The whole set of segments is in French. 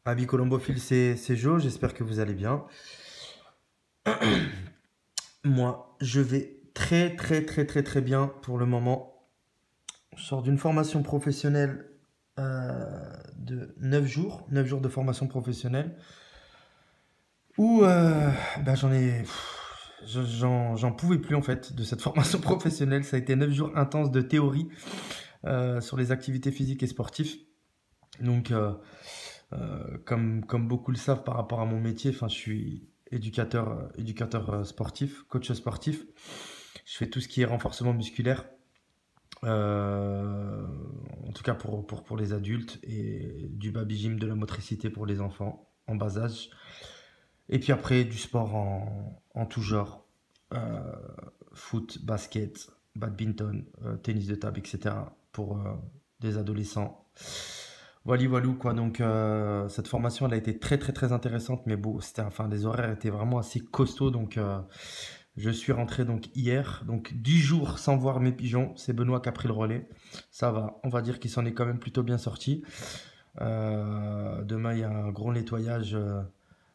Amis Colombophile, c'est Joe, j'espère que vous allez bien. Moi, je vais très très très très très bien pour le moment. Je sors d'une formation professionnelle de 9 jours de formation professionnelle où j'en ai... j'en pouvais plus en fait de cette formation professionnelle. Ça a été 9 jours intenses de théorie sur les activités physiques et sportives. Donc, comme beaucoup le savent par rapport à mon métier, enfin, je suis éducateur sportif, coach sportif. Je fais tout ce qui est renforcement musculaire, euh, en tout cas pour les adultes, et du baby gym, de la motricité pour les enfants en bas âge. Et puis après, du sport en tout genre, euh, foot, basket, badminton, tennis de table, etc. pour des adolescents. Voilà, voilou quoi. Donc cette formation, elle a été très très très intéressante, mais bon, enfin les horaires étaient vraiment assez costauds. Donc je suis rentré donc hier, donc 10 jours sans voir mes pigeons. C'est Benoît qui a pris le relais. Ça va, on va dire qu'il s'en est quand même plutôt bien sorti. Demain, il y a un gros nettoyage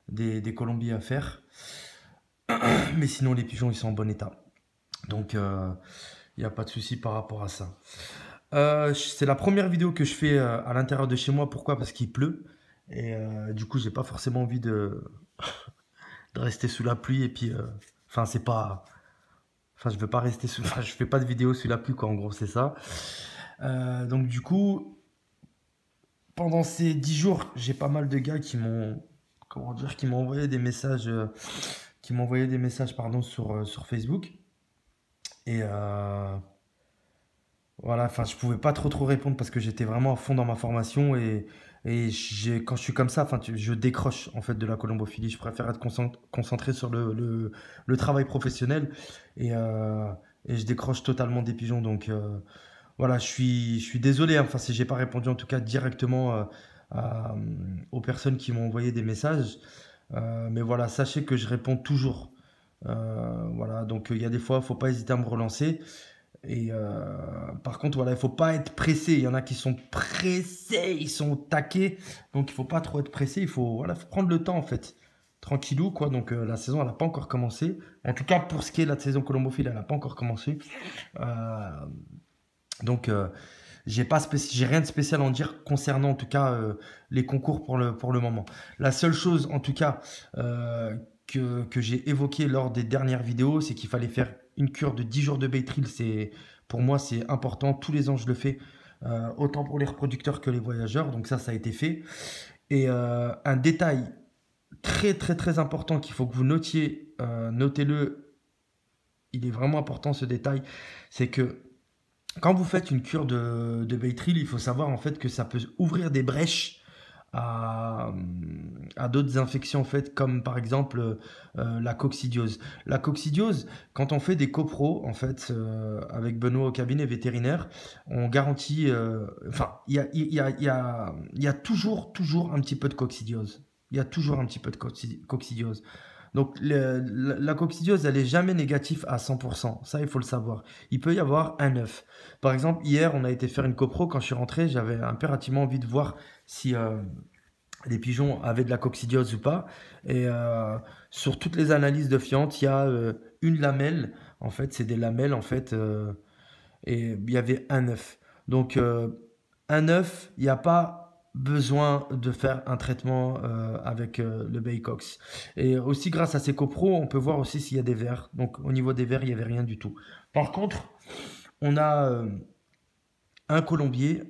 des colombiers à faire. Mais sinon, les pigeons, ils sont en bon état. Donc il n'y a pas de souci par rapport à ça. C'est la première vidéo que je fais à l'intérieur de chez moi. Pourquoi? Parce qu'il pleut. Et du coup, j'ai pas forcément envie de rester sous la pluie. Et puis, enfin, c'est pas. Enfin, je veux pas rester sous. Enfin, je fais pas de vidéo sous la pluie, quoi. En gros, c'est ça. Donc, du coup, pendant ces 10 jours, j'ai pas mal de gars qui m'ont. Comment dire? Qui m'ont envoyé des messages. Qui m'ont envoyé des messages, pardon, sur Facebook. Et voilà, enfin, je pouvais pas trop répondre parce que j'étais vraiment à fond dans ma formation et quand je suis comme ça, enfin, je décroche en fait de la colombophilie. Je préfère être concentré sur le travail professionnel et, euh, et je décroche totalement des pigeons. Donc voilà, je suis désolé, hein, enfin, si j'ai pas répondu en tout cas directement aux personnes qui m'ont envoyé des messages. Mais voilà, sachez que je réponds toujours. Voilà, donc il y a des fois, faut pas hésiter à me relancer. Et par contre, voilà, il faut pas être pressé. Il y en a qui sont pressés, ils sont taqués. Donc, il faut pas trop être pressé. Voilà, faut prendre le temps, en fait. Tranquillou, quoi. Donc, la saison, elle n'a pas encore commencé. En tout cas, pour ce qui est de la saison colombophile, elle n'a pas encore commencé. Euh, donc, j'ai rien de spécial à en dire concernant, en tout cas, les concours pour le moment. La seule chose, en tout cas, que j'ai évoqué lors des dernières vidéos, c'est qu'il fallait faire une cure de 10 jours de Baytril. Pour moi, c'est important. Tous les ans, je le fais. Autant pour les reproducteurs que les voyageurs. Donc ça a été fait. Et un détail très très très important qu'il faut que vous notiez, notez-le, il est vraiment important ce détail, c'est que quand vous faites une cure de Baytril, il faut savoir en fait que ça peut ouvrir des brèches à, à d'autres infections en fait, comme par exemple la coccidiose. La coccidiose, quand on fait des copros en fait avec Benoît au cabinet vétérinaire, on garantit, enfin il y a toujours un petit peu de coccidiose. Il y a toujours un petit peu de coccidiose. Donc la coccidiose, elle est jamais négative à 100%. Ça, il faut le savoir. Il peut y avoir un œuf. Par exemple, hier, on a été faire une copro. Quand je suis rentré, j'avais impérativement envie de voir si les pigeons avaient de la coccidiose ou pas. Et sur toutes les analyses de fientes, il y a une lamelle. En fait, c'est des lamelles, en fait. Et il y avait un œuf. Donc, un œuf, il n'y a pas besoin de faire un traitement avec le Baycox. Et aussi, grâce à ces copros, on peut voir aussi s'il y a des vers. Donc, au niveau des vers, il n'y avait rien du tout. Par contre, on a un colombier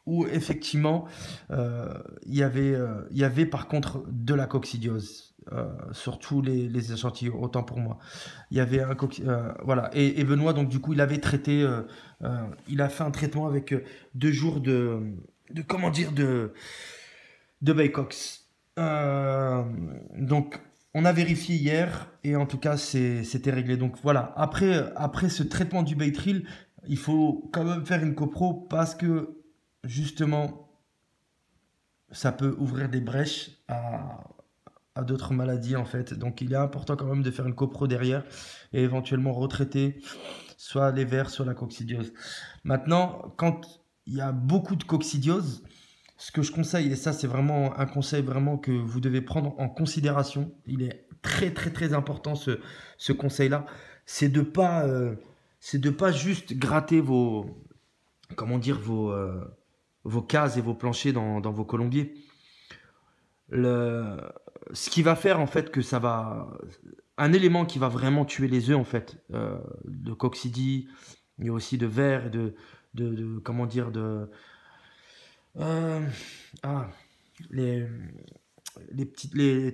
où effectivement il y avait par contre de la coccidiose sur tous les échantillons, autant pour moi. Il y avait voilà. Et Benoît, donc du coup, il avait traité, il a fait un traitement avec 2 jours comment dire, de Baycox. Donc, on a vérifié hier et en tout cas, c'était réglé. Donc voilà, après ce traitement du Baytril, il faut quand même faire une copro parce que justement, ça peut ouvrir des brèches à d'autres maladies en fait. Donc il est important quand même de faire une copro derrière et éventuellement retraiter soit les vers, soit la coccidiose. Maintenant, quand il y a beaucoup de coccidiose, ce que je conseille, et ça c'est vraiment un conseil vraiment que vous devez prendre en considération, il est très très très important ce conseil-là, c'est de pas juste gratter comment dire, vos cases et vos planchers dans vos colombiers. Le, Ce qui va faire en fait que ça va... Un élément qui va vraiment tuer les œufs en fait, de coccidie, il y a aussi de verre et comment dire, euh, ah, les,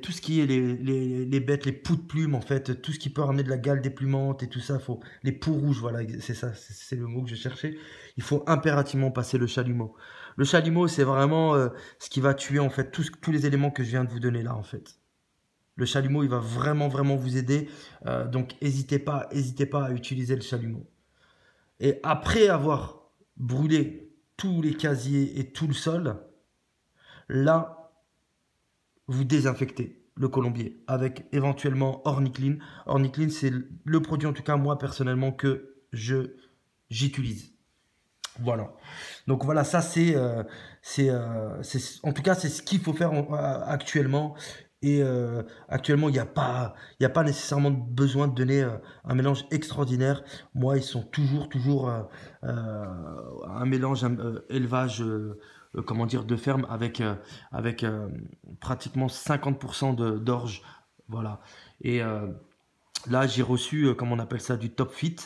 tout ce qui est les bêtes, les poux de plumes en fait, tout ce qui peut ramener de la gale déplumante et tout ça, les poux rouges, voilà, c'est ça, c'est le mot que je cherchais. Il faut impérativement passer le chalumeau. Le chalumeau, c'est vraiment ce qui va tuer en fait tous les éléments que je viens de vous donner là en fait. Le chalumeau, il va vraiment vraiment vous aider, donc n'hésitez pas à utiliser le chalumeau. Et après avoir brûlé tous les casiers et tout le sol, là, vous désinfectez le colombier avec éventuellement Orniclean. Orniclean, c'est le produit, en tout cas, moi, personnellement, que j'utilise. Voilà. Donc voilà, ça en tout cas, c'est ce qu'il faut faire actuellement. Et actuellement, il y a pas nécessairement besoin de donner un mélange extraordinaire. Moi, ils sont toujours un mélange élevage, comment dire, de ferme avec pratiquement 50% d'orge. Voilà. Et là, j'ai reçu, comme on appelle ça, du Top Fit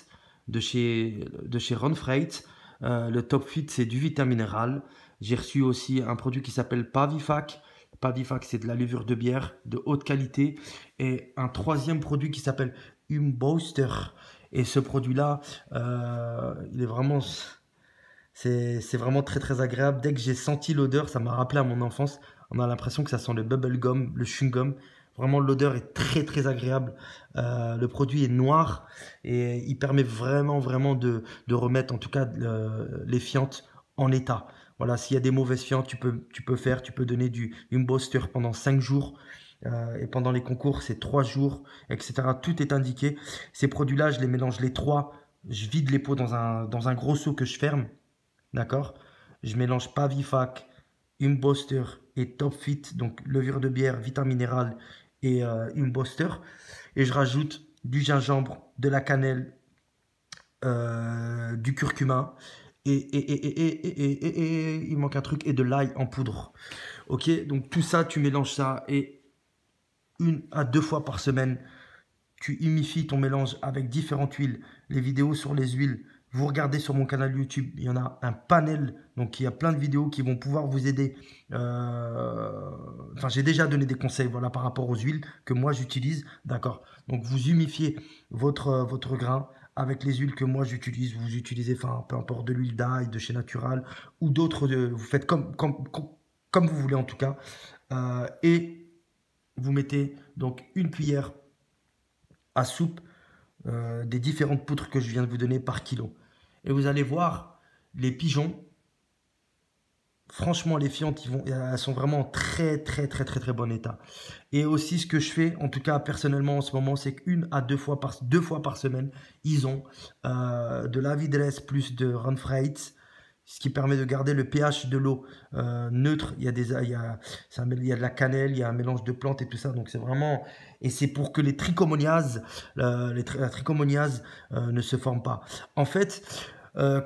de chez Ron Freight. Le Top Fit, c'est du vitaminéral. J'ai reçu aussi un produit qui s'appelle Pavifac. Pavifac, c'est de la levure de bière de haute qualité. Et un troisième produit qui s'appelle Booster. Et ce produit-là, il est vraiment... C'est vraiment très très agréable. Dès que j'ai senti l'odeur, ça m'a rappelé à mon enfance. On a l'impression que ça sent le bubblegum, le chewing-gum. Vraiment, l'odeur est très très agréable. Le produit est noir et il permet vraiment de remettre en tout cas les fientes en état. Voilà, s'il y a des mauvaises fientes, tu peux donner du Booster pendant 5 jours. Et pendant les concours, c'est 3 jours, etc. Tout est indiqué. Ces produits-là, je les mélange les trois. Je vide les pots dans un gros seau que je ferme. D'accord? Je mélange Pavifac, Imboster et Top Fit, donc levure de bière, vitaminéral et Imboster. Et je rajoute du gingembre, de la cannelle, du curcuma et il manque un truc, et de l'ail en poudre. Ok? Donc tout ça, tu mélanges ça et 1 à 2 fois par semaine, tu humifies ton mélange avec différentes huiles. Les vidéos sur les huiles, vous regardez sur mon canal YouTube, il y en a un panel, donc il y a plein de vidéos qui vont pouvoir vous aider. Enfin, j'ai déjà donné des conseils, voilà, par rapport aux huiles que moi j'utilise, d'accord. Donc vous humifiez votre grain avec les huiles que moi j'utilise. Vous utilisez, enfin, peu importe, de l'huile d'ail, de chez Natural ou d'autres. Vous faites comme vous voulez en tout cas. Et vous mettez donc 1 cuillère à soupe des différentes poutres que je viens de vous donner par kilo. Et vous allez voir, les pigeons, franchement, les fientes, elles sont vraiment en très bon état. Et aussi, ce que je fais, en tout cas personnellement en ce moment, c'est qu'1 à 2 fois par semaine, ils ont de l'Avidress plus de Runfreight, ce qui permet de garder le pH de l'eau neutre. Il y a de la cannelle, il y a un mélange de plantes et tout ça. Donc c'est vraiment... Et c'est pour que les trichomoniases, la trichomoniase ne se forment pas. En fait,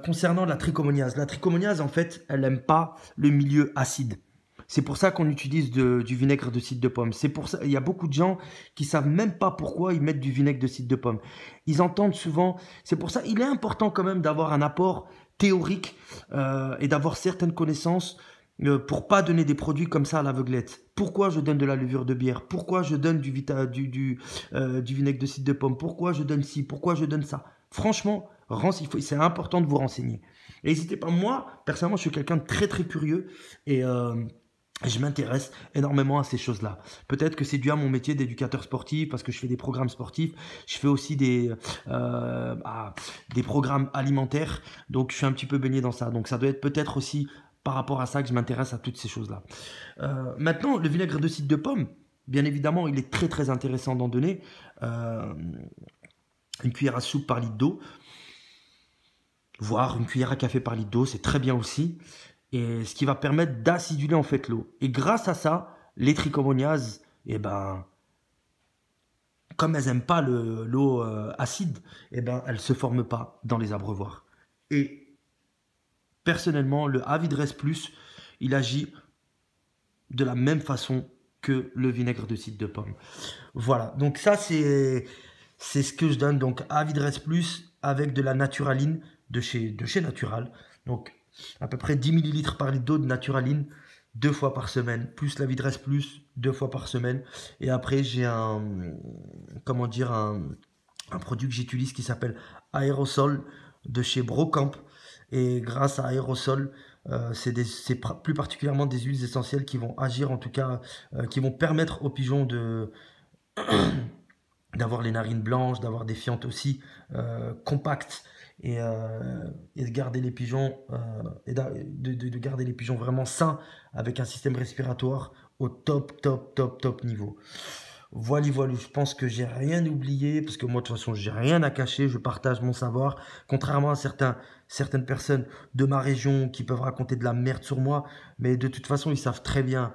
concernant la trichomoniase, en fait, elle n'aime pas le milieu acide. C'est pour ça qu'on utilise du vinaigre de cidre de pomme. C'est pour ça, il y a beaucoup de gens qui savent même pas pourquoi ils mettent du vinaigre de cidre de pomme. Ils entendent souvent. C'est pour ça, il est important quand même d'avoir un apport théorique et d'avoir certaines connaissances pour pas donner des produits comme ça à l'aveuglette. Pourquoi je donne de la levure de bière? Pourquoi je donne du vinaigre de cidre de pomme? Pourquoi je donne ci? Pourquoi je donne ça? Franchement, c'est important de vous renseigner. Et n'hésitez pas, moi, personnellement, je suis quelqu'un de très très curieux et je m'intéresse énormément à ces choses-là. Peut-être que c'est dû à mon métier d'éducateur sportif, parce que je fais des programmes sportifs. Je fais aussi des programmes alimentaires. Donc, je suis un petit peu baigné dans ça. Donc, ça doit être peut-être aussi par rapport à ça que je m'intéresse à toutes ces choses-là. Maintenant, le vinaigre de cidre de pomme, bien évidemment, il est très très intéressant d'en donner. 1 cuillère à soupe par litre d'eau, voire 1 cuillère à café par litre d'eau, c'est très bien aussi. et ce qui va permettre d'aciduler en fait l'eau. Et grâce à ça, les trichomoniases, eh ben, comme elles n'aiment pas l'eau acide, eh ben, elles ne se forment pas dans les abreuvoirs. Et personnellement, le Avidres Plus, il agit de la même façon que le vinaigre de cidre de pomme. Voilà, donc ça c'est ce que je donne. Donc Avidres Plus avec de la Naturaline de chez Natural. Donc à peu près 10 ml par litre d'eau de Naturaline 2 fois par semaine, plus l'Avidres Plus 2 fois par semaine. Et après j'ai comment dire, un produit que j'utilise qui s'appelle Aérosol de chez Brocamp. Et grâce à Aérosol, c'est plus particulièrement des huiles essentielles qui vont agir, en tout cas, qui vont permettre aux pigeons d'avoir les narines blanches, d'avoir des fientes aussi compactes et de garder les pigeons de garder les pigeons vraiment sains avec un système respiratoire au top niveau. Voilà, je pense que j'ai rien oublié, parce que moi de toute façon j'ai rien à cacher, je partage mon savoir, contrairement à certaines personnes de ma région qui peuvent raconter de la merde sur moi, mais de toute façon ils savent très bien,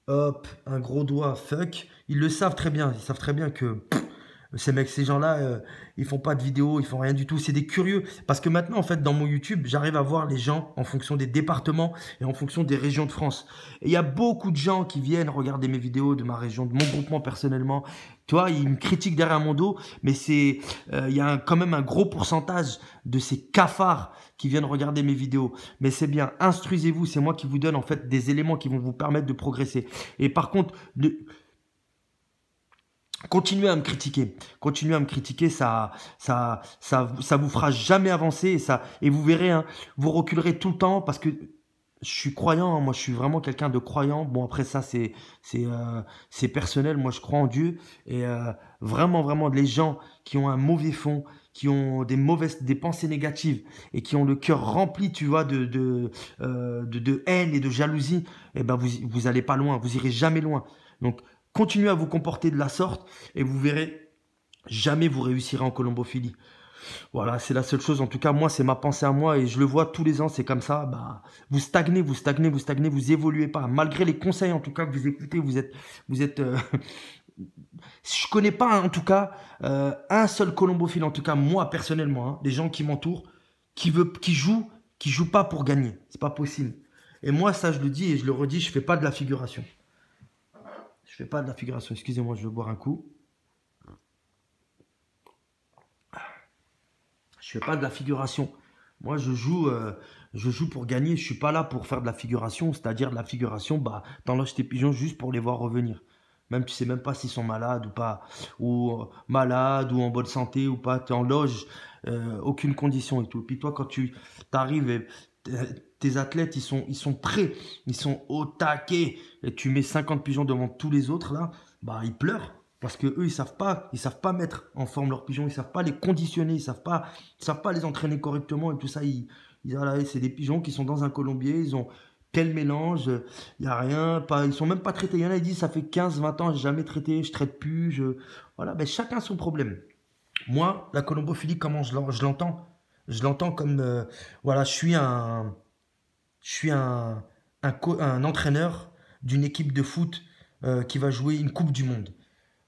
hop, un gros doigt, fuck, ils le savent très bien, ils savent très bien que ces gens-là, ils font pas de vidéos, ils font rien du tout. C'est des curieux. Parce que maintenant, en fait, dans mon YouTube, j'arrive à voir les gens en fonction des départements et en fonction des régions de France. Et il y a beaucoup de gens qui viennent regarder mes vidéos de ma région, de mon groupement personnellement. Tu vois, ils me critiquent derrière mon dos, mais il y a quand même un gros pourcentage de ces cafards qui viennent regarder mes vidéos. Mais c'est bien, instruisez-vous. C'est moi qui vous donne en fait des éléments qui vont vous permettre de progresser. Et par contre, continuez à me critiquer, ça vous fera jamais avancer et vous verrez, hein, vous reculerez tout le temps parce que je suis croyant, hein, moi je suis vraiment quelqu'un de croyant. Bon après ça c'est personnel, moi je crois en Dieu et vraiment les gens qui ont un mauvais fond, qui ont des pensées négatives et qui ont le cœur rempli, tu vois, de haine et de jalousie, eh ben vous allez pas loin, vous irez jamais loin. Donc continuez à vous comporter de la sorte et vous verrez, jamais vous réussirez en colombophilie. Voilà, c'est la seule chose. En tout cas, moi, c'est ma pensée à moi et je le vois tous les ans, c'est comme ça. Bah, vous stagnez, vous évoluez pas. Malgré les conseils, en tout cas, que vous écoutez, vous êtes. Je connais pas, en tout cas, un seul colombophile, en tout cas, moi, personnellement, hein, des gens qui m'entourent, qui jouent pas pour gagner. C'est pas possible. Et moi, ça, je le dis et je le redis, je fais pas de la figuration. Je fais pas de la figuration. Excusez-moi, je vais boire un coup. Je fais pas de la figuration. Moi, je joue pour gagner. Je suis pas là pour faire de la figuration. C'est-à-dire de la figuration, bah, t'enlèves tes pigeons juste pour les voir revenir. Même tu sais même pas s'ils sont malades ou pas, ou malades ou en bonne santé ou pas. Tu en loges aucune condition et tout. Puis toi, quand tu t'arrives et tes athlètes, ils sont prêts, ils sont au taquet. Et tu mets 50 pigeons devant tous les autres là, bah ils pleurent. Parce que eux, ils savent pas mettre en forme leurs pigeons, ils savent pas les conditionner, ils savent pas les entraîner correctement et tout ça. Voilà, c'est des pigeons qui sont dans un colombier, ils ont tel mélange, il y a rien, ils sont même pas traités. Il y en a, ils disent, ça fait 15-20 ans, j'ai jamais traité, je traite plus, voilà, ben chacun son problème. Moi, la colombophilie, comment je l'entends? Je l'entends comme, voilà, je suis un entraîneur d'une équipe de foot qui va jouer une Coupe du Monde.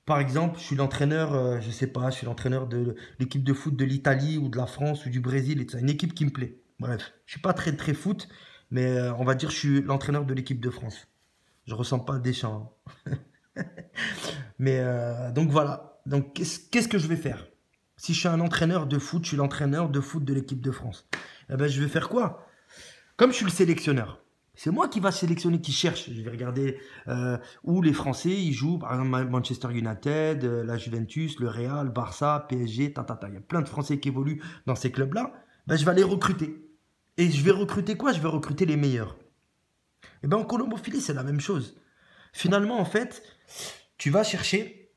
Par exemple, je suis l'entraîneur, je sais pas, je suis l'entraîneur de l'équipe de foot de l'Italie ou de la France ou du Brésil et tout ça. Une équipe qui me plaît. Bref, je suis pas très foot, mais on va dire que je suis l'entraîneur de l'équipe de France. Je ressens pas Deschamps, hein. Mais donc voilà. Donc qu'est-ce que je vais faire? Si je suis un entraîneur de foot, je suis l'entraîneur de foot de l'équipe de France. Eh ben, je vais faire quoi? Comme je suis le sélectionneur, c'est moi qui va sélectionner, qui cherche. Je vais regarder où les Français ils jouent, par exemple Manchester United, la Juventus, le Real, Barça, PSG, Il y a plein de Français qui évoluent dans ces clubs-là. Ben, je vais aller recruter. Et je vais recruter quoi? Je vais recruter les meilleurs. Et ben en colombophilie, c'est la même chose. Finalement, en fait, tu vas chercher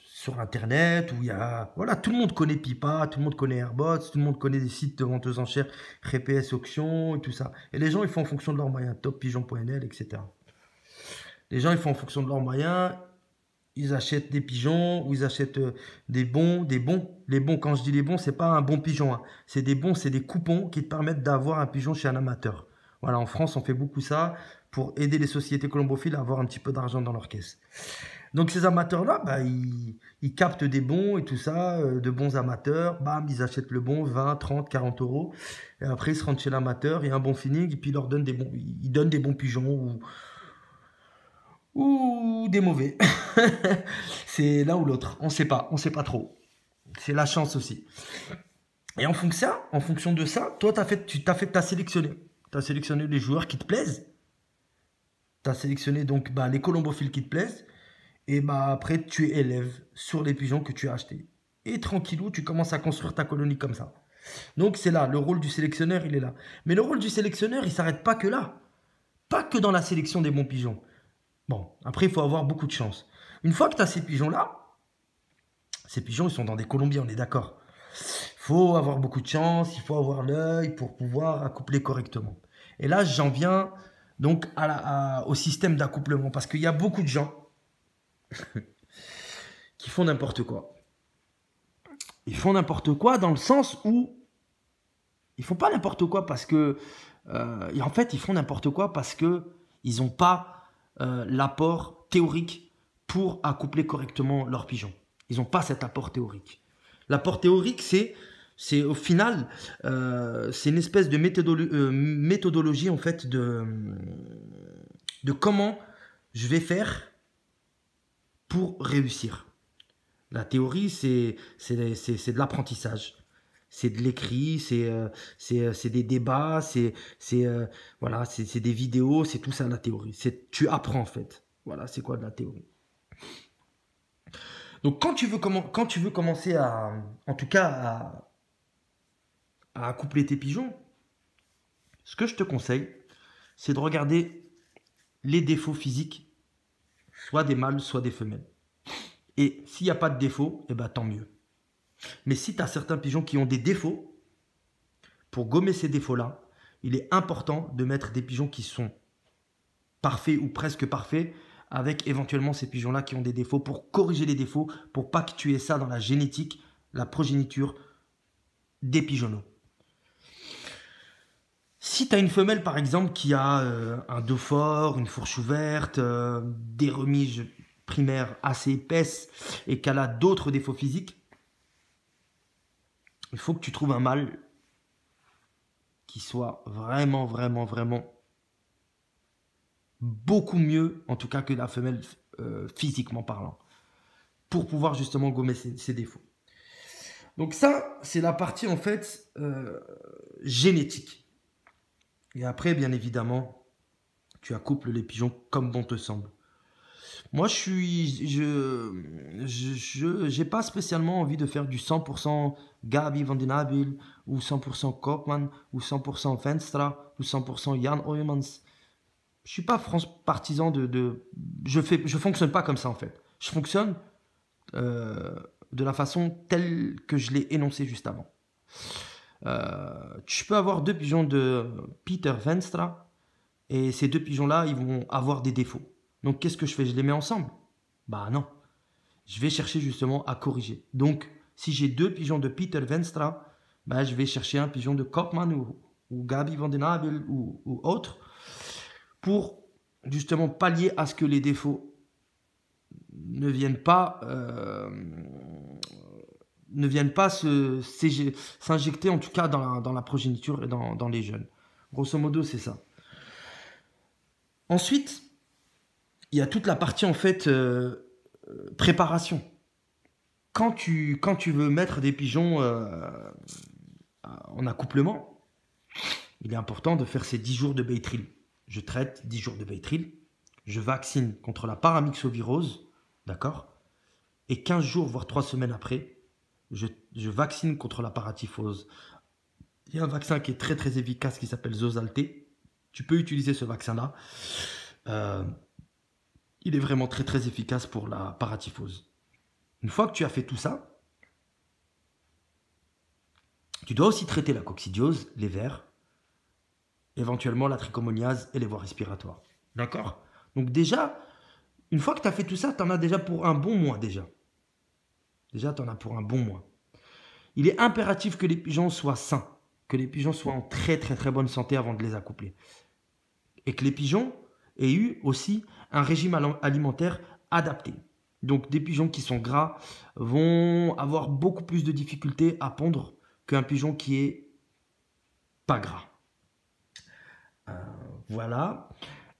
sur Internet où il y a... Voilà, tout le monde connaît Pipa, tout le monde connaît Airbots, tout le monde connaît des sites de vente aux enchères, RPS Auction et tout ça. Et les gens, ils font en fonction de leurs moyens, toppigeon.nl, etc. Les gens, ils font en fonction de leurs moyens, ils achètent des pigeons ou ils achètent des bons. Les bons, quand je dis les bons, c'est pas un bon pigeon, hein. C'est des bons, c'est des coupons qui te permettent d'avoir un pigeon chez un amateur. Voilà, en France, on fait beaucoup ça pour aider les sociétés colombophiles à avoir un petit peu d'argent dans leur caisse. Donc ces amateurs-là, bah, ils captent des bons et tout ça, de bons amateurs, bam, ils achètent le bon, 20, 30, 40 euros. Et après, ils se rendent chez l'amateur, il y a un bon feeling, et puis ils donnent des bons pigeons ou des mauvais. C'est l'un ou l'autre, on sait pas trop. C'est la chance aussi. Et en fonction de ça, toi, t'as sélectionné. Tu as sélectionné les joueurs qui te plaisent. Tu as sélectionné donc bah, les colombophiles qui te plaisent. Et bah, après, tu élèves sur les pigeons que tu as achetés. Et tranquillou, tu commences à construire ta colonie comme ça. Donc c'est là, le rôle du sélectionneur, il est là. Mais le rôle du sélectionneur, il ne s'arrête pas que là. Pas que dans la sélection des bons pigeons. Bon, après, il faut avoir beaucoup de chance. Une fois que tu as ces pigeons-là, ces pigeons, ils sont dans des colombiers, on est d'accord. Il faut avoir beaucoup de chance, il faut avoir l'œil pour pouvoir accoupler correctement. Et là, j'en viens donc au système d'accouplement. Parce qu'il y a beaucoup de gens qui font n'importe quoi. Ils font n'importe quoi dans le sens où ils font pas n'importe quoi parce que en fait ils font n'importe quoi parce que ils n'ont pas l'apport théorique pour accoupler correctement leurs pigeons. Ils n'ont pas cet apport théorique. L'apport théorique, c'est au final c'est une espèce de méthodologie en fait de comment je vais faire pour réussir. La théorie, c'est de l'apprentissage. C'est de l'écrit, c'est des débats, voilà, c'est des vidéos, c'est tout ça la théorie. Tu apprends en fait. Voilà, c'est quoi de la théorie. Donc quand tu veux commencer en tout cas à accoupler tes pigeons, ce que je te conseille, c'est de regarder les défauts physiques, soit des mâles, soit des femelles. Et s'il n'y a pas de défaut, eh ben, tant mieux. Mais si tu as certains pigeons qui ont des défauts, pour gommer ces défauts-là, il est important de mettre des pigeons qui sont parfaits ou presque parfaits, avec éventuellement ces pigeons-là qui ont des défauts, pour corriger les défauts, pour pas que tu aies ça dans la génétique, la progéniture des pigeonneaux. Si tu as une femelle par exemple qui a un dos fort, une fourche ouverte, des remiges primaires assez épaisses et qu'elle a d'autres défauts physiques, il faut que tu trouves un mâle qui soit vraiment, vraiment, vraiment beaucoup mieux, en tout cas que la femelle physiquement parlant, pour pouvoir justement gommer ses défauts. Donc ça, c'est la partie en fait génétique. Et après, bien évidemment, tu accouples les pigeons comme bon te semble. Moi, j'ai pas spécialement envie de faire du 100% Gabi van den Abel, ou 100% Koopman, ou 100% Venstra, ou 100% Jan Oijmans. Je suis pas partisan je fonctionne pas comme ça en fait. Je fonctionne de la façon telle que je l'ai énoncé juste avant. Tu peux avoir deux pigeons de Peter Venstra et ces deux pigeons-là, ils vont avoir des défauts. Donc, qu'est-ce que je fais? Je les mets ensemble? Bah non. Je vais chercher justement à corriger. Donc, si j'ai deux pigeons de Peter Venstra, bah, je vais chercher un pigeon de Koopman ou Gabi van den Abel ou autre pour justement pallier à ce que les défauts ne viennent pas s'injecter en tout cas dans la progéniture et dans les jeunes. Grosso modo, c'est ça. Ensuite, il y a toute la partie en fait préparation. Quand tu veux mettre des pigeons en accouplement, il est important de faire ces 10 jours de Baytril. Je traite 10 jours de Baytril, je vaccine contre la paramyxovirose, d'accord? Et 15 jours, voire 3 semaines après, je vaccine contre la paratyphose. Il y a un vaccin qui est très très efficace qui s'appelle Zosalté. Tu peux utiliser ce vaccin-là. Il est vraiment très très efficace pour la paratyphose. Une fois que tu as fait tout ça, tu dois aussi traiter la coccidiose, les vers, éventuellement la trichomoniase et les voies respiratoires. D'accord? Donc déjà, une fois que tu as fait tout ça, tu en as déjà pour un bon mois déjà. Déjà, tu en as pour un bon mois. Il est impératif que les pigeons soient sains, que les pigeons soient en très très très bonne santé avant de les accoupler. et que les pigeons aient eu aussi un régime alimentaire adapté. Donc des pigeons qui sont gras vont avoir beaucoup plus de difficultés à pondre qu'un pigeon qui est pas gras. Voilà.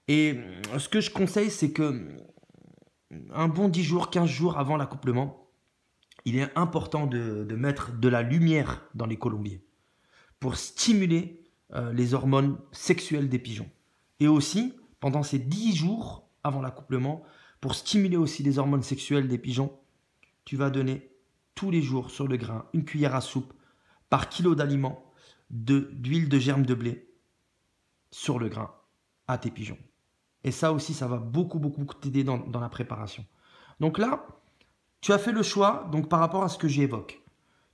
Et ce que je conseille, c'est que un bon 10 jours, 15 jours avant l'accouplement, il est important de mettre de la lumière dans les colombiers pour stimuler les hormones sexuelles des pigeons. Et aussi, pendant ces 10 jours avant l'accouplement, pour stimuler aussi les hormones sexuelles des pigeons, tu vas donner tous les jours sur le grain une cuillère à soupe par kilo d'aliment d'huile de germe de blé sur le grain à tes pigeons. Et ça aussi, ça va beaucoup t'aider dans la préparation. Donc là, tu as fait le choix, donc par rapport à ce que j'évoque,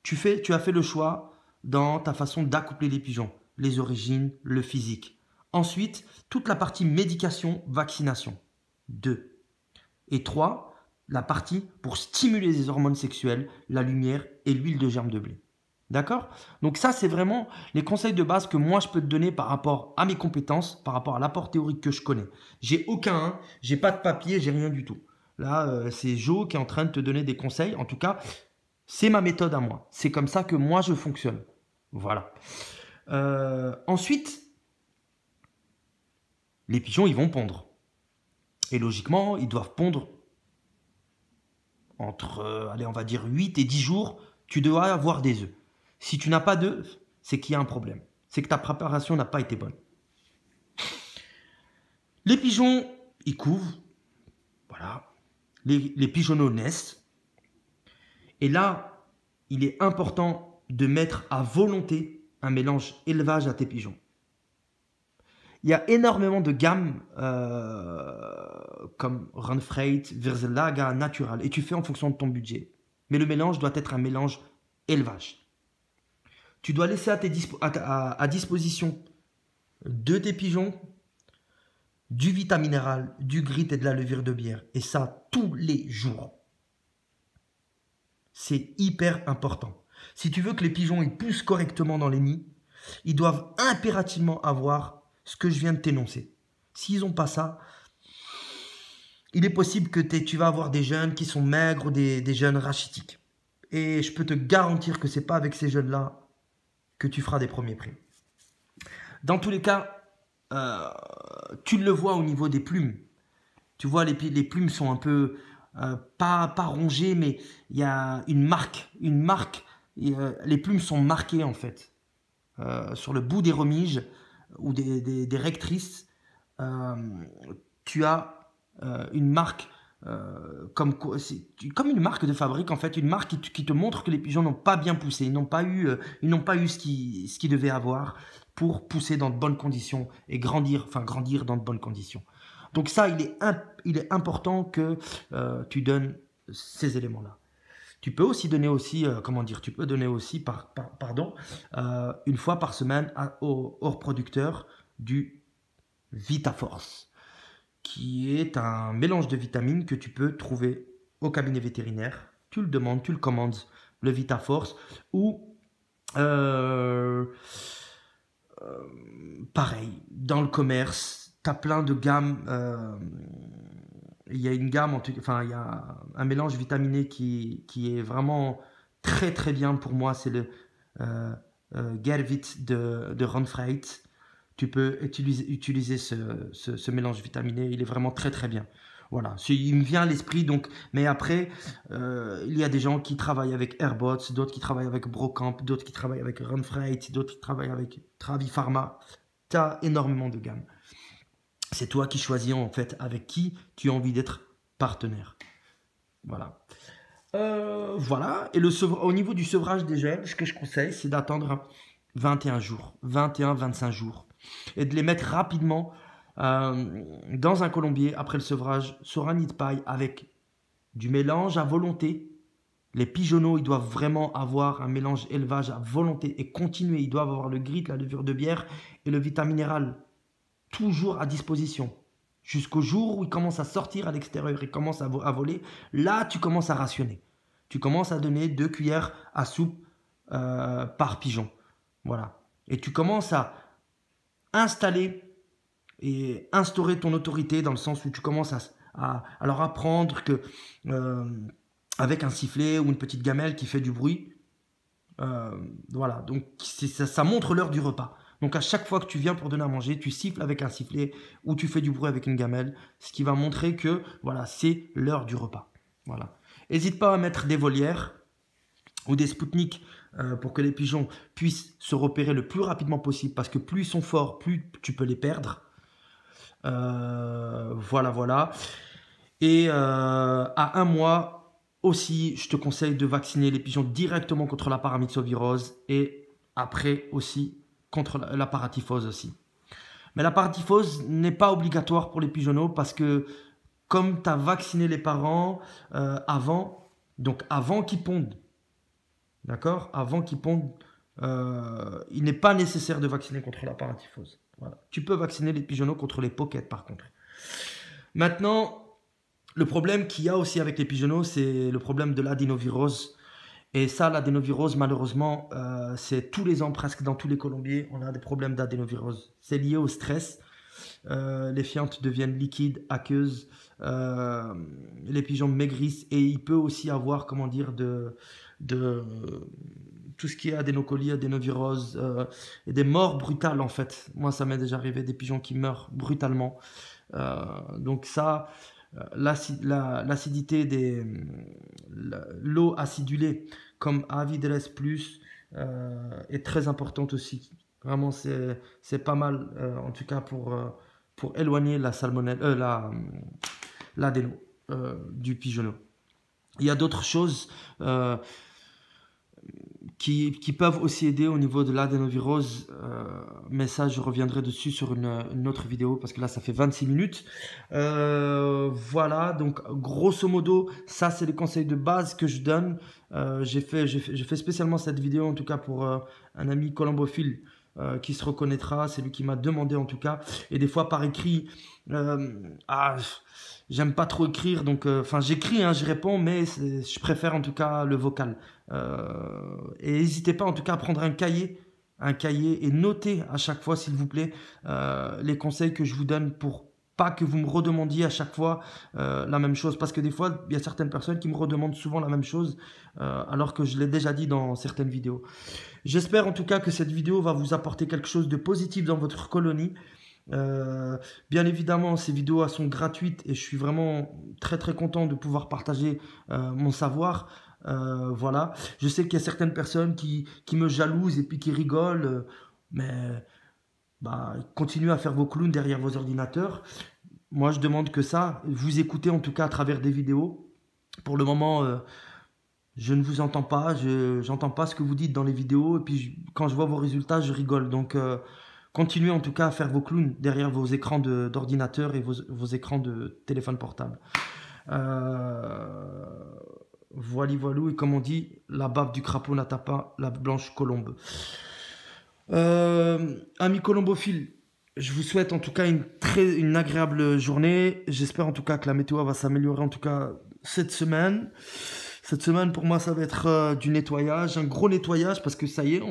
tu as fait le choix dans ta façon d'accoupler les pigeons, les origines, le physique. Ensuite, toute la partie médication, vaccination. 2. Et 3, la partie pour stimuler les hormones sexuelles, la lumière et l'huile de germe de blé. D'accord? Donc ça, c'est vraiment les conseils de base que moi, je peux te donner par rapport à mes compétences, par rapport à l'apport théorique que je connais. J'ai pas de papier, j'ai rien du tout. Là, c'est Jo qui est en train de te donner des conseils. En tout cas, c'est ma méthode à moi. C'est comme ça que moi, je fonctionne. Voilà. Ensuite, les pigeons, ils vont pondre. Et logiquement, ils doivent pondre entre, allez, on va dire 8 et 10 jours. Tu dois avoir des œufs. Si tu n'as pas d'œufs, c'est qu'il y a un problème. C'est que ta préparation n'a pas été bonne. Les pigeons, ils couvent. Voilà. Les pigeonneaux naissent. Et là, il est important de mettre à volonté un mélange élevage à tes pigeons. Il y a énormément de gammes comme Runfreight, Virselaga, Natural. Et tu fais en fonction de ton budget. Mais le mélange doit être un mélange élevage. Tu dois laisser à disposition de tes pigeons du vitaminéral, du grit et de la levure de bière. Et ça, tous les jours. C'est hyper important. Si tu veux que les pigeons ils poussent correctement dans les nids, ils doivent impérativement avoir ce que je viens de t'énoncer. S'ils n'ont pas ça, il est possible que tu vas avoir des jeunes qui sont maigres ou des jeunes rachitiques. Et je peux te garantir que ce n'est pas avec ces jeunes-là que tu feras des premiers prix. Dans tous les cas, tu le vois au niveau des plumes. Tu vois, les plumes sont un peu, pas rongées, mais il y a une marque. Les plumes sont marquées en fait. Sur le bout des remiges ou des rectrices, tu as une marque comme une marque de fabrique en fait, une marque qui te montre que les pigeons n'ont pas bien poussé, ils n'ont pas eu ce qu'ils devaient avoir pour pousser dans de bonnes conditions et grandir dans de bonnes conditions. Donc ça, il est important que tu donnes ces éléments-là. Tu peux aussi donner une fois par semaine au reproducteur du VitaForce, qui est un mélange de vitamines que tu peux trouver au cabinet vétérinaire. Tu le demandes, tu le commandes, le VitaForce, ou pareil, dans le commerce, tu as plein de gammes. Il y a une gamme, il y a un mélange vitaminé qui est vraiment très très bien pour moi, c'est le Gervit de Runfreight. Tu peux utiliser ce mélange vitaminé, il est vraiment très très bien. Voilà, il me vient à l'esprit, donc, mais après, il y a des gens qui travaillent avec Airbots, d'autres qui travaillent avec Brocamp, d'autres qui travaillent avec Runfreight, d'autres qui travaillent avec Travi Pharma. Tu as énormément de gammes. C'est toi qui choisis en fait avec qui tu as envie d'être partenaire. Voilà. Voilà. Et au niveau du sevrage des jeunes, ce que je conseille, c'est d'attendre 21 jours, 21-25 jours. Et de les mettre rapidement dans un colombier après le sevrage sur un nid de paille avec du mélange à volonté. Les pigeonneaux, ils doivent vraiment avoir un mélange élevage à volonté et continuer. Ils doivent avoir le grit, la levure de bière et le vitaminéral toujours à disposition. Jusqu'au jour où ils commencent à sortir à l'extérieur, ils commencent à voler. Là, tu commences à rationner. Tu commences à donner 2 cuillères à soupe par pigeon. Voilà. Et tu commences à installer et instaurer ton autorité dans le sens où tu commences à leur apprendre que avec un sifflet ou une petite gamelle qui fait du bruit, voilà, donc ça montre l'heure du repas. Donc à chaque fois que tu viens pour donner à manger, tu siffles avec un sifflet ou tu fais du bruit avec une gamelle, ce qui va montrer que voilà, c'est l'heure du repas. Voilà. N'hésite pas à mettre des volières ou des spoutniks pour que les pigeons puissent se repérer le plus rapidement possible, parce que plus ils sont forts, plus tu peux les perdre. Voilà. Et à 1 mois aussi, je te conseille de vacciner les pigeons directement contre la paramyxovirose et après aussi contre la paratyphose aussi. Mais la paratyphose n'est pas obligatoire pour les pigeonneaux parce que comme tu as vacciné les parents avant, donc avant qu'ils pondent, d'accord, avant qu'ils pondent, il n'est pas nécessaire de vacciner contre la paratyphose. Voilà. Tu peux vacciner les pigeonneaux contre les pockets par contre. Maintenant, le problème qu'il y a aussi avec les pigeonneaux, c'est le problème de l'adénovirose. Et ça, l'adénovirose, malheureusement, c'est tous les ans, presque dans tous les colombiers, on a des problèmes d'adénovirose. C'est lié au stress. Les fientes deviennent liquides, aqueuses, les pigeons maigrissent et il peut aussi avoir, comment dire, tout ce qui est adénocolie, adénovirose et des morts brutales en fait. Moi, ça m'est déjà arrivé, des pigeons qui meurent brutalement. Donc ça, l'acidité l'eau acidulée comme Avideres plus est très importante aussi. Vraiment, c'est pas mal, en tout cas pour éloigner la salmonelle, l'adéno du pigeonneau. Il y a d'autres choses qui peuvent aussi aider au niveau de l'adénovirose, mais ça je reviendrai dessus sur une autre vidéo parce que là ça fait 26 minutes. Voilà, donc grosso modo ça c'est les conseils de base que je donne. J'ai fait spécialement cette vidéo en tout cas pour un ami colombophile qui se reconnaîtra, c'est lui qui m'a demandé en tout cas, et des fois par écrit, j'aime pas trop écrire, donc enfin j'écris, hein, je réponds, mais je préfère en tout cas le vocal. Et n'hésitez pas en tout cas à prendre un cahier et noter à chaque fois s'il vous plaît les conseils que je vous donne pour pas que vous me redemandiez à chaque fois la même chose, parce que des fois il y a certaines personnes qui me redemandent souvent la même chose alors que je l'ai déjà dit dans certaines vidéos. J'espère en tout cas que cette vidéo va vous apporter quelque chose de positif dans votre colonie. Bien évidemment ces vidéos elles sont gratuites et je suis vraiment très content de pouvoir partager mon savoir. Voilà, je sais qu'il y a certaines personnes qui me jalousent et puis qui rigolent, mais continuez à faire vos clowns derrière vos ordinateurs. Moi je demande que ça, vous écoutez en tout cas à travers des vidéos. Pour le moment je ne vous entends pas, j'entends pas ce que vous dites dans les vidéos, et puis quand je vois vos résultats je rigole, donc continuez en tout cas à faire vos clowns derrière vos écrans d'ordinateur et vos écrans de téléphone portable. Voilou, et comme on dit, la bave du crapaud n'atteint pas la blanche colombe. Amis colombophiles, je vous souhaite en tout cas une agréable journée. J'espère en tout cas que la météo va s'améliorer en tout cas cette semaine. Cette semaine pour moi ça va être du nettoyage, un gros nettoyage, parce que ça y est,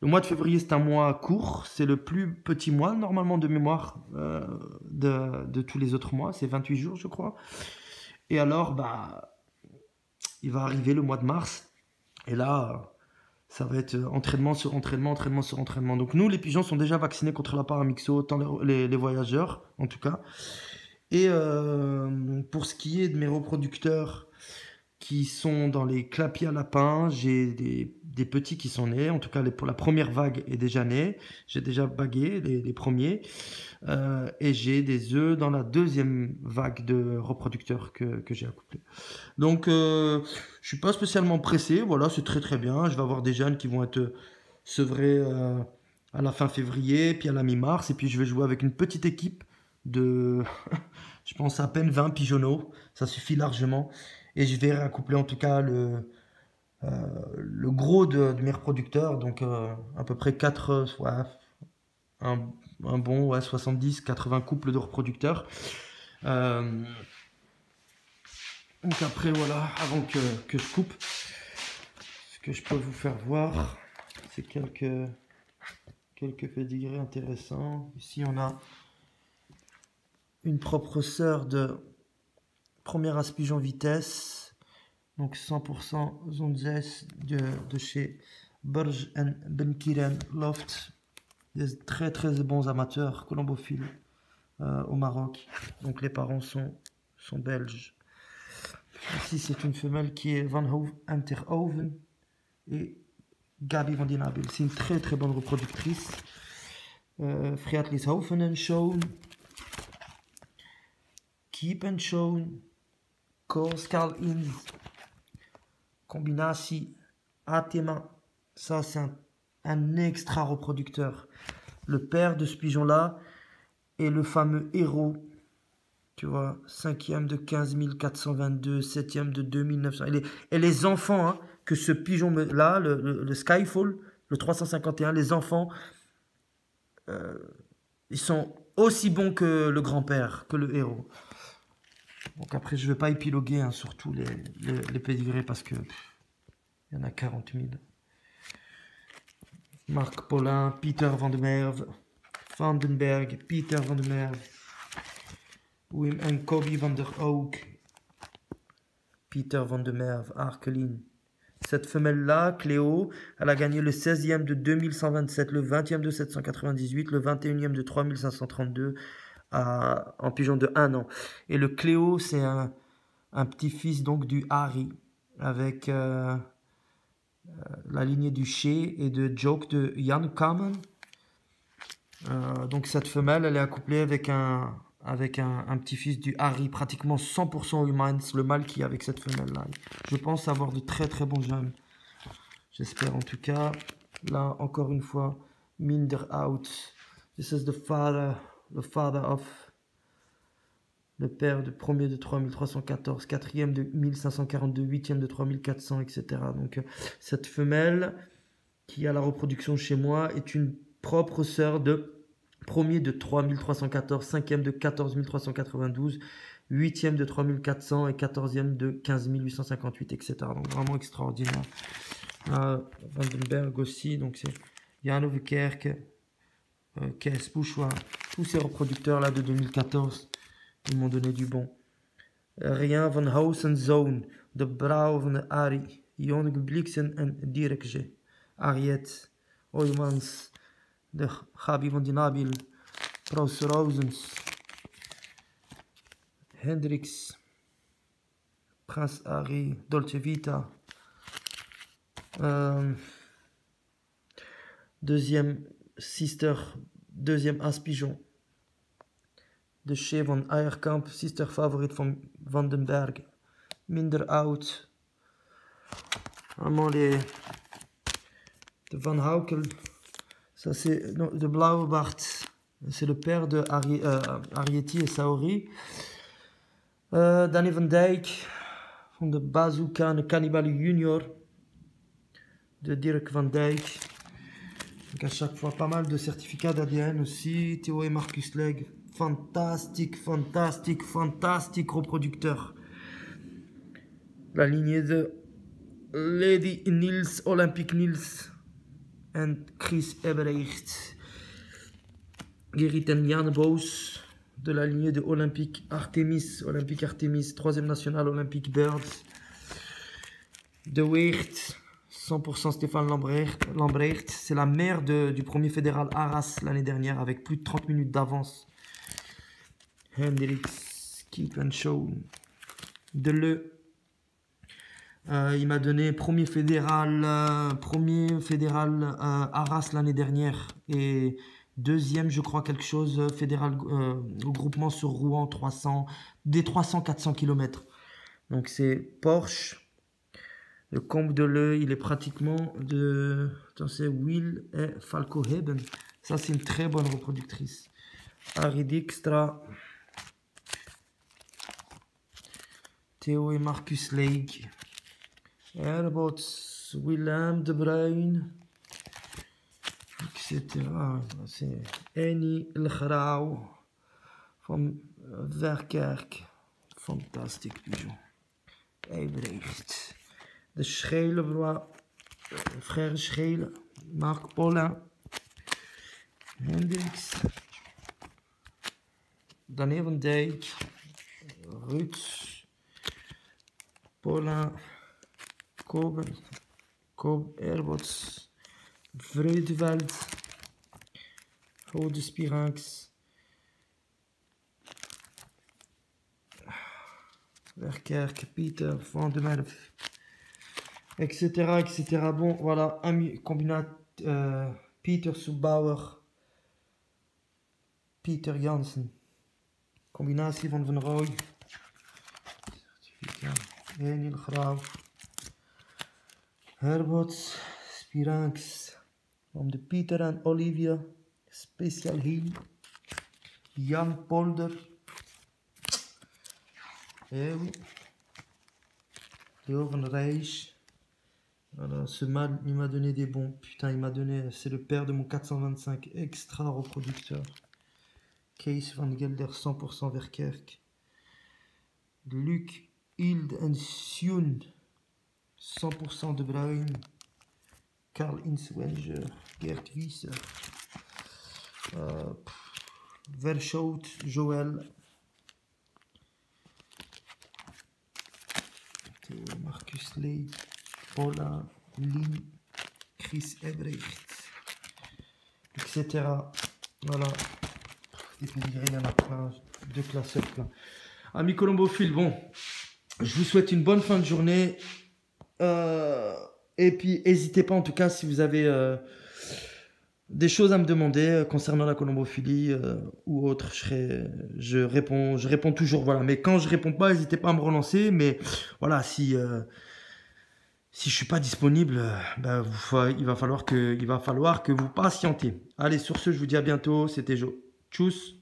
le mois de février c'est un mois court, c'est le plus petit mois normalement de mémoire de tous les autres mois, c'est 28 jours je crois. Et alors il va arriver le mois de mars et là ça va être entraînement sur entraînement. Donc nous les pigeons sont déjà vaccinés contre la paramyxo, autant les voyageurs en tout cas. Et pour ce qui est de mes reproducteurs qui sont dans les clapiers à lapins, j'ai des petits qui sont nés, en tout cas pour la première vague est déjà née, j'ai déjà bagué les premiers, et j'ai des œufs dans la deuxième vague de reproducteurs que j'ai accouplés. Donc je suis pas spécialement pressé, voilà, c'est très bien, je vais avoir des jeunes qui vont être sevrés à la fin février, puis à la mi-mars, et puis je vais jouer avec une petite équipe de, je pense à peine 20 pigeonneaux, ça suffit largement. Et je vais accoupler en tout cas le gros de mes reproducteurs, donc à peu près 4, un bon 70-80 couples de reproducteurs. Donc après voilà, avant que je coupe, ce que je peux vous faire voir, c'est quelques quelques pédigrés intéressants. Ici, on a une propre sœur de premier race pigeon vitesse. Donc 100% Zonzes de chez Burj Benkiren Loft. Des très très bons amateurs colombophiles au Maroc. Donc les parents sont belges. Ici, c'est une femelle qui est Van Interhoven et Gabi van den Abel. C'est une très très bonne reproductrice. Friatlishoven en Schoon. Keep and Schoon. Korskal Ins. Combinatie Atema. Ça, c'est un extra reproducteur. Le père de ce pigeon-là est le fameux héros. Tu vois, 5e de 15 422, 7e de 2900. Et les enfants, hein, que ce pigeon-là, le Skyfall, le 351, les enfants, ils sont aussi bons que le grand-père, que le héros. Donc après, je ne vais pas épiloguer hein, sur tous les pédigrés parce que il y en a 40 000. Marc Paulin, Peter van der Merwe, Vandenberg, Peter van der Merwe. Wim en Kobe van der Oak, Peter van der Merwe, Arkeline. Cette femelle-là, Cléo, elle a gagné le 16e de 2127, le 20e de 798, le 21e de 3532 en pigeon de 1 an. Et le Cléo, c'est un petit-fils donc du Harry, avec la lignée du Shea et de Joke de Jan Kamen. Donc cette femelle, elle est accouplée avec un petit-fils du Harry, pratiquement 100% humans, le mâle qui est avec cette femelle-là. Je pense avoir de très très bons jeunes. J'espère en tout cas. Là, encore une fois, Minder out. This is the father of. Le père de premier de 3314, quatrième de 1542, huitième de 3400, etc. Donc cette femelle qui a la reproduction chez moi est une propre sœur de premier de 3314, cinquième de 14392, huitième de 3400 et 14e de 15858, etc. Donc vraiment extraordinaire. Vandenberg aussi, donc c'est Jan Overkerk, Kees Pouchois, tous ces reproducteurs là de 2014, ils m'ont donné du bon. Rien van Housenzone, de Brouw van de Ari, Jonge Bliksen en Dirkje, Ariet, Oymans, de Gabi van den Abel, Proos Roosens, Hendrix, Prince Harry, Dolce Vita. Deuxième Sister, deuxième As Pigeon. De Shea van Eierkamp, Sister Favorite van Vandenberg. Minder Out. Allemaal de Van Haukel. Ça c'est de Blauwbart. C'est le père de Arietti et Saori. Danny van Dijk. Van de Bazooka en de Cannibal Junior. De Dirk van Dijk. Donc à chaque fois pas mal de certificats d'ADN aussi. Théo et Marcus Legg. Fantastique, fantastique, fantastique reproducteur. La lignée de Lady Niels, Olympique Niels et Chris Ebrecht. Gerrit en Jan Boos de la lignée de Olympique Artemis, troisième national Olympique Birds. De Weert, 100% Stéphane Lambrecht. C'est la mère du premier fédéral Arras l'année dernière avec plus de 30 minutes d'avance. Hendrix, Keep and Show. De il m'a donné premier fédéral Arras l'année dernière et deuxième, je crois, quelque chose fédéral au groupement sur Rouen 300-400 km. Donc c'est Porsche. Le combe de l'œil, il est pratiquement de. Attends, c'est Will et Falco Heben. Ça, c'est une très bonne reproductrice. Harry Dijkstra. Theo et Marcus Lake. Airbots, Willem de Bruin. Etc. C'est Annie Elgrauw. Van Verkerk. Fantastique pigeon. Ebrecht. De Schele, frère Schele. Marc Paulin. Hendricks, Dan Evendijk, Ruts, Paulin, Kob, Herbots, Vreudeveld, Rode Spiranx, Verkerk, Pieter, Van de Merwe, etc., etc. Bon, voilà, combinat Pieter Soebauer, Pieter Jansen, combinatie van Rooij, Daniel Graaf, Herbots, Spiranx, om de Pieter en Olivia, Special Hill, Jan Polder, et oui, Léo van Rijs. Voilà, ce mâle, il m'a donné des bons. Putain, il m'a donné, c'est le père de mon 425, extra reproducteur. Kees van Gelder, 100% Verkerk. Luc, Hild en Sioen, 100% De Bruyne. Karl Inswenger, Gert Wieser. Verschoot, Joël. Marcus Lee, Paula, Lien, Chris Ebrecht, etc. Voilà. Des pédigrés, il y en a plein, de classeurs plein. Amis colombophiles, bon, je vous souhaite une bonne fin de journée. Et puis, n'hésitez pas en tout cas si vous avez des choses à me demander concernant la colombophilie ou autre. Je réponds toujours. Voilà. Mais quand je réponds pas, n'hésitez pas à me relancer. Mais voilà, si je suis pas disponible, il va falloir que vous patientez. Allez, sur ce, je vous dis à bientôt. C'était Joe. Tchuss.